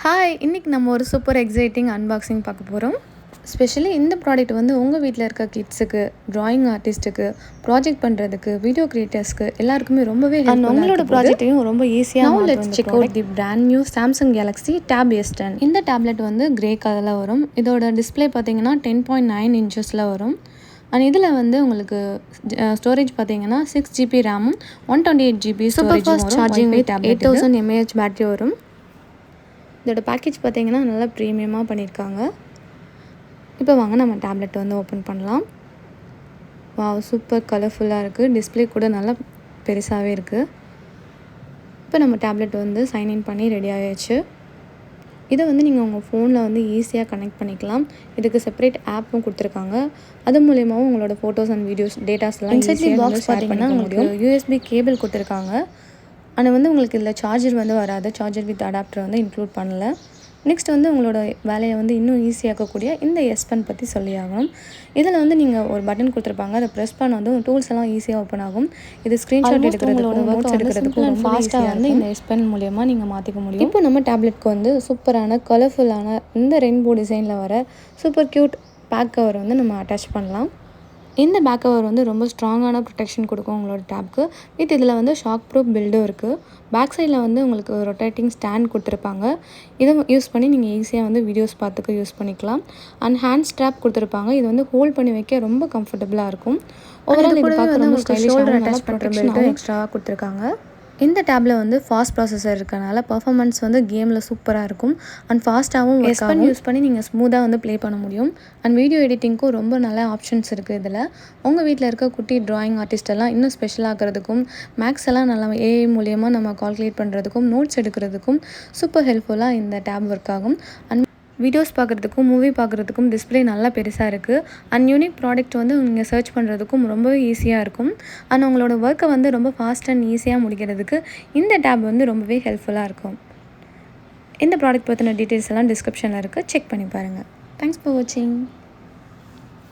Hi, இன்றைக்கி நம்ம ஒரு சூப்பர் எக்ஸைட்டிங் அன்பாக்சிங் பார்க்க போகிறோம். ஸ்பெஷலி இந்த ப்ராடக்ட் வந்து உங்கள் வீட்டில் இருக்க கிட்ஸுக்கு, ட்ராயிங் ஆர்டிஸ்ட்டுக்கு, ப்ராஜெக்ட் பண்ணுறதுக்கு, வீடியோ கிரியேட்டர்ஸ்க்கு எல்லாருக்குமே ரொம்பவே உங்களோட ப்ராஜெக்ட்டையும் ரொம்ப ஈஸியாக let's check out the brand new Samsung Galaxy Tab S10. இந்த டேப்லெட் வந்து கிரே கலரில் வரும். இதோட டிஸ்பிளே பார்த்தீங்கன்னா 10.9 இன்ச்சஸில் வரும். அண்ட் இதில் வந்து உங்களுக்கு ஸ்டோரேஜ் பார்த்தீங்கன்னா 6GB ரேமும் 128GB ஸ்டோரேஜ் வரும். சார்ஜிங் வித் 8000 mAh பேட்டரி வரும். இதோட பேக்கேஜ் பார்த்தீங்கன்னா நல்லா ப்ரீமியமாக பண்ணியிருக்காங்க. இப்போ வாங்க நம்ம டேப்லெட் வந்து ஓப்பன் பண்ணலாம். வாவ், சூப்பர் கலர்ஃபுல்லாக இருக்குது. டிஸ்பிளே கூட நல்லா பெருசாகவே இருக்குது. இப்போ நம்ம டேப்லெட் வந்து சைன்இன் பண்ணி ரெடி ஆகிடுச்சு. இதை வந்து நீங்கள் உங்கள் ஃபோனில் வந்து ஈஸியாக கனெக்ட் பண்ணிக்கலாம். இதுக்கு செப்பரேட் ஆப்பும் கொடுத்துருக்காங்க. அது மூலியமாகவும் உங்களோட ஃபோட்டோஸ் அண்ட் வீடியோஸ் டேட்டாஸ்லாம் ஈஸியாக பாக்ஸ் பார்த்தீங்கன்னா உங்களுக்கு USB கேபிள் கொடுத்துருக்காங்க. ஆனால் வந்து உங்களுக்கு இதில் சார்ஜர் வந்து வராது. சார்ஜர் வித் அடாப்டர் வந்து இன்க்ளூட் பண்ணல. நெக்ஸ்ட் வந்து உங்களோட வேலையை வந்து இன்னும் ஈஸியாக்கக்கூடிய இந்த S10 பற்றி சொல்லி ஆகணும். இதில் வந்து நீங்கள் ஒரு பட்டன் கொடுத்துருப்பாங்க. அதை ப்ரெஸ் பண்ண வந்து டூல்ஸ் எல்லாம் ஈஸியாக ஓப்பன் ஆகும். இது ஸ்க்ரீன்ஷாட் எடுக்கிறதுக்கும் நோட்ஸ் எடுக்கிறதுக்கும் ரொம்ப ஃபாஸ்ட்டாக வந்து இந்த S10 மூலியமாக நீங்கள் மாற்றிக்க முடியும். இப்போ நம்ம டேப்லெட்க்கு வந்து சூப்பரான கலர்ஃபுல்லான இந்த ரெயின்போ டிசைனில் வர சூப்பர் க்யூட் பேக் கவர் வந்து நம்ம அட்டாச் பண்ணலாம். இந்த பேக் கவர் வந்து ரொம்ப ஸ்ட்ராங்கான ப்ரொடெக்ஷன் கொடுக்கும் உங்களோட டேப்க்கு. வித் இதில் வந்து ஷாக் ப்ரூஃப் பில்டும் இருக்குது. பேக் சைடில் வந்து உங்களுக்கு ரொட்டேட்டிங் ஸ்டாண்ட் கொடுத்துருப்பாங்க. இதை யூஸ் பண்ணி நீங்கள் ஈஸியாக வந்து வீடியோஸ் பார்த்துக்க யூஸ் பண்ணிக்கலாம். அண்ட் ஹேண்ட் ஸ்ட்ராப் கொடுத்துருப்பாங்க. இது வந்து ஹோல்ட் பண்ணி வைக்க ரொம்ப கம்ஃபர்டபுளாக இருக்கும். ஓவரால் இது பார்க்க ரொம்ப ஸ்டைலிஷாக நல்லா ப்ரொடெக்ஷனாகவும் எக்ஸ்ட்ராவாக கொடுத்துருக்காங்க. இந்த டேப்பில் வந்து ஃபாஸ்ட் ப்ராசஸர் இருக்கனால பர்ஃபார்மன்ஸ் வந்து கேமில் சூப்பராக இருக்கும். அண்ட் ஃபாஸ்ட்டாகவும் S10 யூஸ் பண்ணி நீங்கள் ஸ்மூத்தாக வந்து ப்ளே பண்ண முடியும். அண்ட் வீடியோ எடிட்டிங்க்கும் ரொம்ப நல்ல ஆப்ஷன்ஸ் இருக்குது. இதில் உங்கள் வீட்டில் இருக்க குட்டி ட்ராயிங் ஆர்டிஸ்டெல்லாம் இன்னும் ஸ்பெஷலாகிறதுக்கும், மேக்ஸ் எல்லாம் நல்லா AI மூலியமாக நம்ம கால்குலேட் பண்ணுறதுக்கும், நோட்ஸ் எடுக்கிறதுக்கும் சூப்பர் ஹெல்ப்ஃபுல்லாக இந்த டேப் ஒர்க் ஆகும். அண்ட் வீடியோஸ் பார்க்குறதுக்கும், மூவி பார்க்குறதுக்கும் டிஸ்பிளே நல்லா பெருசாக இருக்குது. அண்ட் யூனிக் ப்ராடக்ட் வந்து நீங்கள் சர்ச் பண்ணுறதுக்கும் ரொம்பவே ஈஸியாக இருக்கும். அண்ட் உங்களோட ஒர்க்கை வந்து ரொம்ப ஃபாஸ்ட் அண்ட் ஈஸியாக முடிக்கிறதுக்கு இந்த டேப் வந்து ரொம்பவே ஹெல்ப்ஃபுல்லாக இருக்கும். இந்த ப்ராடக்ட் பற்றின டீட்டெயில்ஸ் எல்லாம் டிஸ்கிரிப்ஷனில் இருக்குது. செக் பண்ணி பாருங்கள். தேங்க்ஸ் ஃபார் வாட்சிங்.